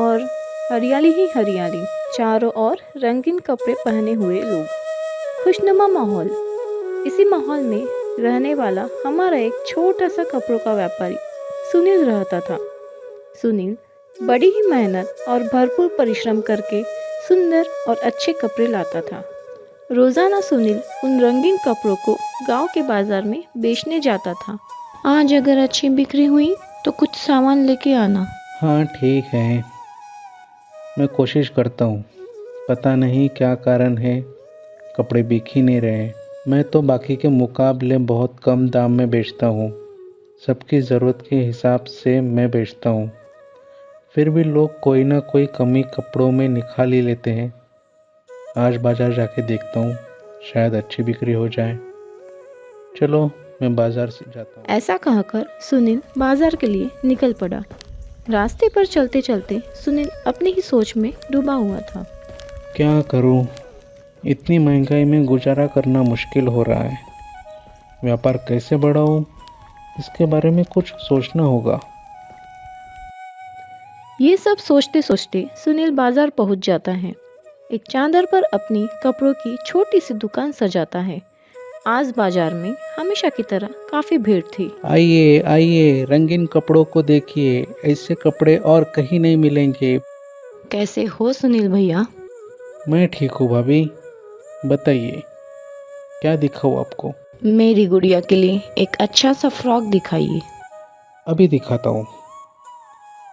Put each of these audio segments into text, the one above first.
ओर हरियाली ही हरियाली, चारों ओर रंगीन कपड़े पहने हुए लोग, खुशनुमा माहौल। इसी माहौल में रहने वाला हमारा एक छोटा सा कपड़ों का व्यापारी सुनील रहता था। सुनील बड़ी ही मेहनत और भरपूर परिश्रम करके सुंदर और अच्छे कपड़े लाता था। रोजाना सुनील उन रंगीन कपड़ों को गांव के बाजार में बेचने जाता था। आज अगर अच्छी बिक्री हुई तो कुछ सामान लेके आना। हाँ ठीक है, मैं कोशिश करता हूँ। पता नहीं क्या कारण है, कपड़े बिक ही नहीं रहे। मैं तो बाकी के मुकाबले बहुत कम दाम में बेचता हूँ। सबकी ज़रूरत के हिसाब से मैं बेचता हूँ, फिर भी लोग कोई ना कोई कमी कपड़ों में निकाल ही लेते हैं। आज बाज़ार जाके देखता हूँ, शायद अच्छी बिक्री हो जाए। चलो मैं बाज़ार से जाता हूँ। ऐसा कहकर सुनील बाजार के लिए निकल पड़ा। रास्ते पर चलते चलते सुनील अपनी ही सोच में डूबा हुआ था। क्या करूँ, इतनी महंगाई में गुजारा करना मुश्किल हो रहा है। व्यापार कैसे बढ़ाऊँ, इसके बारे में कुछ सोचना होगा। ये सब सोचते सोचते सुनील बाजार पहुंच जाता है। एक चादर पर अपनी कपड़ों की छोटी सी दुकान सजाता है। आज बाजार में हमेशा की तरह काफी भीड़ थी। आइए आइए, रंगीन कपड़ों को देखिए, ऐसे कपड़े और कहीं नहीं मिलेंगे। कैसे हो सुनील भैया? मैं ठीक हूँ भाभी, बताइए क्या दिखाऊँ आपको। मेरी गुड़िया के लिए एक अच्छा सा फ्रॉक दिखाइए। अभी दिखाता हूँ।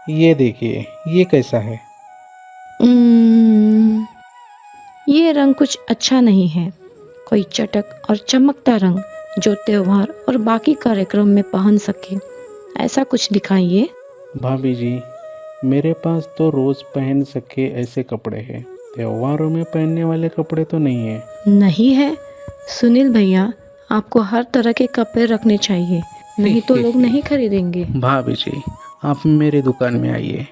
ये देखिए, ये कैसा है। उम्म, ये रंग कुछ अच्छा नहीं है। कोई चटक और चमकता रंग जो त्योहार और बाकी कार्यक्रम में पहन सके, ऐसा कुछ दिखाइए। भाभी जी, मेरे पास तो रोज पहन सके ऐसे कपड़े हैं, त्योहारों में पहनने वाले कपड़े तो नहीं है। नहीं है सुनील भैया, आपको हर तरह के कपड़े रखने चाहिए, नहीं तो लोग नहीं खरीदेंगे। भाभी जी, आप मेरी दुकान में आइए,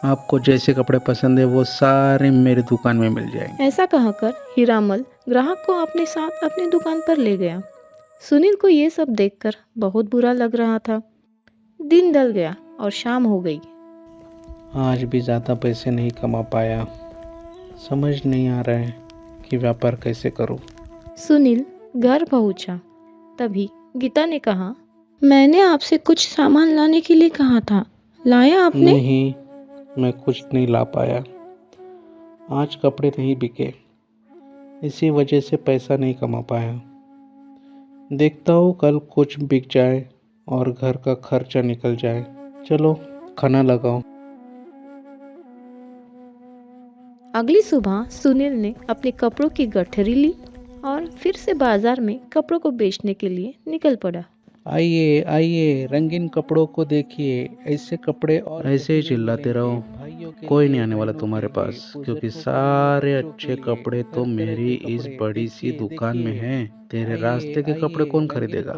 आपको जैसे कपड़े पसंद है वो सारे मेरी दुकान में मिल जाएंगे। ऐसा कहकर हीरामल ग्राहक को अपने साथ अपनी दुकान पर ले गया। सुनील को ये सब देखकर बहुत बुरा लग रहा था। दिन ढल गया और शाम हो गई। आज भी ज़्यादा पैसे नहीं कमा पाया, समझ नहीं आ रहा है कि व्यापार कैसे करूं। सुनील घर पहुंचा। तभी गीता ने कहा, मैंने आपसे कुछ सामान लाने के लिए कहा था, लाया आपने? नहीं, मैं कुछ नहीं ला पाया। आज कपड़े नहीं बिके, इसी वजह से पैसा नहीं कमा पाया। देखता हूँ कल कुछ बिक जाए और घर का खर्चा निकल जाए। चलो खाना लगाओ। अगली सुबह सुनील ने अपने कपड़ों की गठरी ली और फिर से बाजार में कपड़ों को बेचने के लिए निकल पड़ा। आइए आइए, रंगीन कपड़ों को देखिए, ऐसे कपड़े और ऐसे ही चिल्लाते रहो, कोई नहीं आने वाला तुम्हारे पास, क्योंकि सारे अच्छे कपड़े तो मेरी इस बड़ी सी दुकान में हैं। तेरे रास्ते के कपड़े कौन खरीदेगा।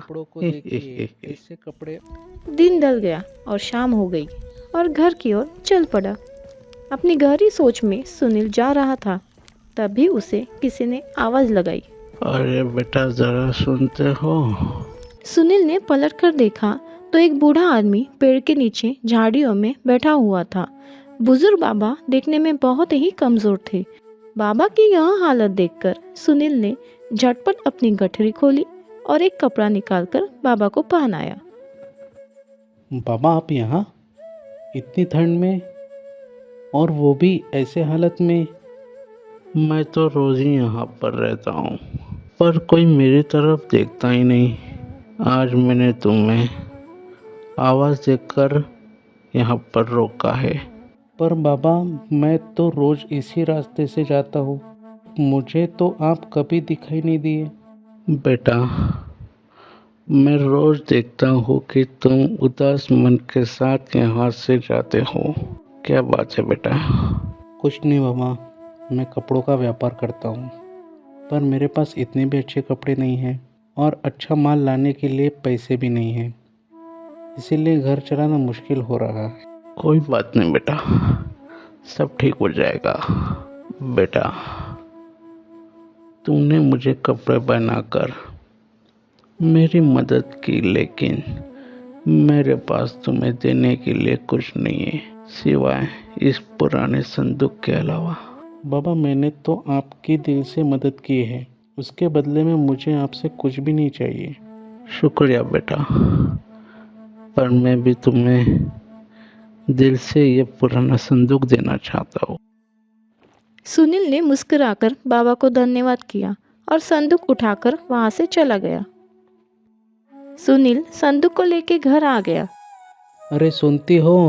ऐसे कपड़े। दिन ढल गया और शाम हो गई और घर की ओर चल पड़ा। अपनी गहरी सोच में सुनील जा रहा था, तभी उसे किसी ने आवाज लगाई। अरे बेटा, जरा सुनते हो। सुनील ने पलट कर देखा तो एक बूढ़ा आदमी पेड़ के नीचे झाड़ियों में बैठा हुआ था। बुजुर्ग बाबा देखने में बहुत ही कमजोर थे। बाबा की यह हालत देखकर सुनील ने झटपट अपनी गठरी खोली और एक कपड़ा निकालकर बाबा को पहनाया। बाबा, आप यहाँ इतनी ठंड में, और वो भी ऐसे हालत में। मैं तो रोज ही यहाँ पर रहता हूँ, पर कोई मेरी तरफ देखता ही नहीं। आज मैंने तुम्हें आवाज़ देकर यहाँ पर रोका है। पर बाबा, मैं तो रोज इसी रास्ते से जाता हूँ, मुझे तो आप कभी दिखाई नहीं दिए। बेटा, मैं रोज देखता हूँ कि तुम उदास मन के साथ यहाँ से जाते हो। क्या बात है बेटा? कुछ नहीं बाबा, मैं कपड़ों का व्यापार करता हूँ, पर मेरे पास इतने भी अच्छे कपड़े नहीं हैं और अच्छा माल लाने के लिए पैसे भी नहीं हैं, इसीलिए घर चलाना मुश्किल हो रहा है। कोई बात नहीं बेटा, सब ठीक हो जाएगा। बेटा, तुमने मुझे कपड़े बनाकर मेरी मदद की, लेकिन मेरे पास तुम्हें देने के लिए कुछ नहीं है। सिवाय इस पुराने संदूक के अलावा। बाबा, मैंने तो आपकी दिल से मदद की है, उसके बदले में मुझे आपसे कुछ भी नहीं चाहिए। शुक्रिया बेटा, पर मैं भी तुम्हें दिल से ये पुराना संदूक देना चाहता हूँ। सुनील ने मुस्कुराकर बाबा को धन्यवाद किया और संदूक उठाकर वहां से चला गया। सुनील संदूक को लेके घर आ गया। अरे सुनती हो?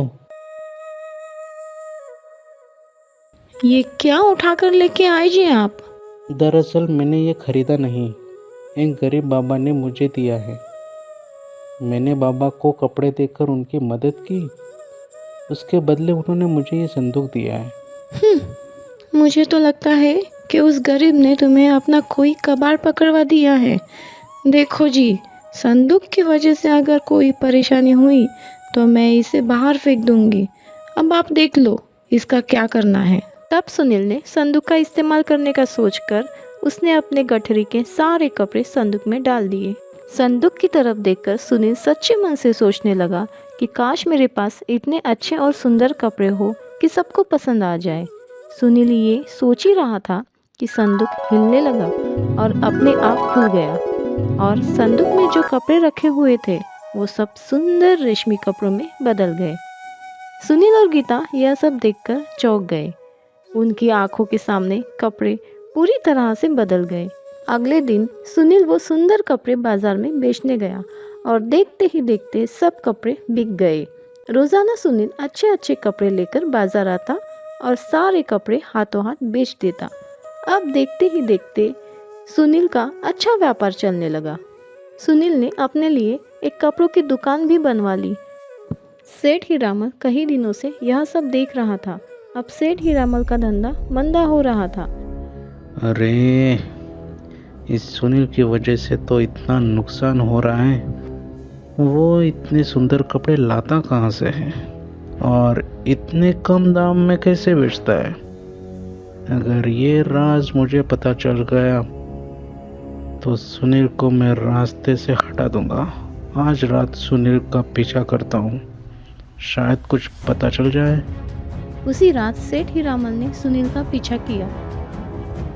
ये क्या उठाकर लेके आए जी आप? दरअसल मैंने ये खरीदा नहीं, एक गरीब बाबा ने मुझे दिया है। मैंने बाबा को कपड़े देकर उनकी मदद की, उसके बदले उन्होंने मुझे ये संदूक दिया है। मुझे तो लगता है कि उस गरीब ने तुम्हें अपना कोई कबाड़ पकड़वा दिया है। देखो जी, संदूक की वजह से अगर कोई परेशानी हुई तो मैं इसे बाहर फेंक दूंगी। अब आप देख लो इसका क्या करना है। तब सुनील ने संदूक का इस्तेमाल करने का सोचकर उसने अपने गठरी के सारे कपड़े संदूक में डाल दिए। संदूक की तरफ देखकर सुनील सच्चे मन से सोचने लगा कि काश मेरे पास इतने अच्छे और सुंदर कपड़े हो कि सबको पसंद आ जाए। सुनील ये सोच ही रहा था कि संदूक हिलने लगा और अपने आप खुल गया और संदूक में जो कपड़े रखे हुए थे वो सब सुंदर रेशमी कपड़ों में बदल गए। सुनील और गीता यह सब देखकर चौंक गए। उनकी आंखों के सामने कपड़े पूरी तरह से बदल गए। अगले दिन सुनील वो सुंदर कपड़े बाजार में बेचने गया और देखते ही देखते सब कपड़े बिक गए। रोजाना सुनील अच्छे अच्छे कपड़े लेकर बाजार आता और सारे कपड़े हाथों हाथ बेच देता। अब देखते ही देखते सुनील का अच्छा व्यापार चलने लगा। सुनील ने अपने लिए एक कपड़ों की दुकान भी बनवा ली। सेठ हीरामल कई दिनों से यह सब देख रहा था। अब सेठ हीरामल का धंधा मंदा हो रहा था। अरे, इस सुनील की वजह से तो इतना नुकसान हो रहा है। वो इतने सुंदर कपड़े लाता कहाँ से है और इतने कम दाम में कैसे बेचता है? अगर ये राज मुझे पता चल गया तो सुनील को मैं रास्ते से हटा दूंगा। आज रात सुनील का पीछा करता हूँ, शायद कुछ पता चल जाए। उसी रात सेठ हीरामल ने सुनील का पीछा किया।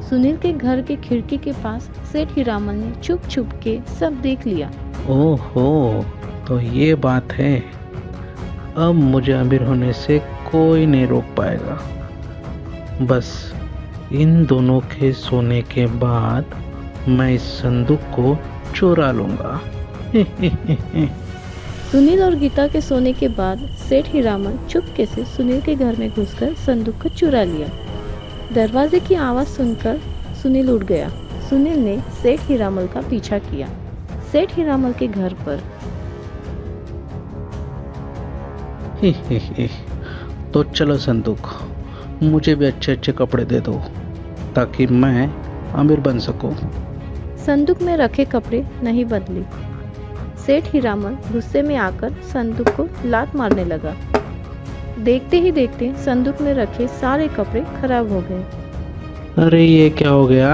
सुनील के घर के खिड़की के पास सेठ हीरामल ने छुप छुप के सब देख लिया। ओहो, तो ये बात है। अब मुझे अमीर होने से कोई नहीं रोक पाएगा। बस इन दोनों के सोने के बाद मैं इस संदूक को चुरा लूंगा। सुनील और गीता के सोने के बाद सेठ हीरामल चुपके से सुनील के घर में घुसकर संदूक को चुरा लिया। दरवाजे की आवाज सुनकर सुनील उठ गया। सुनील ने सेठ हीरामल का पीछा किया। सेठ हीरामल के घर पर तो चलो संदूक, मुझे भी अच्छे अच्छे कपड़े दे दो ताकि मैं अमीर बन सकूं। संदूक में रखे कपड़े नहीं बदले। सेठ हीरामल गुस्से में आकर संदूक को लात मारने लगा। देखते ही देखते संदूक में रखे सारे कपड़े खराब हो गए। अरे ये क्या हो गया?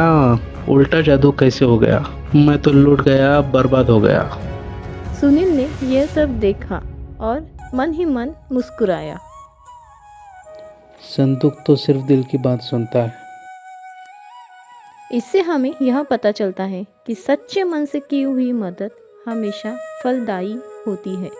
उल्टा जादू कैसे हो गया? मैं तो लूट गया, बर्बाद हो गया। सुनील ने यह सब देखा और मन ही मन मुस्कुराया। संदूक तो सिर्फ दिल की बात सुनता है। इससे हमें यह पता चलता है कि सच्चे मन से की हुई मदद हमेशा फलदायी होती है।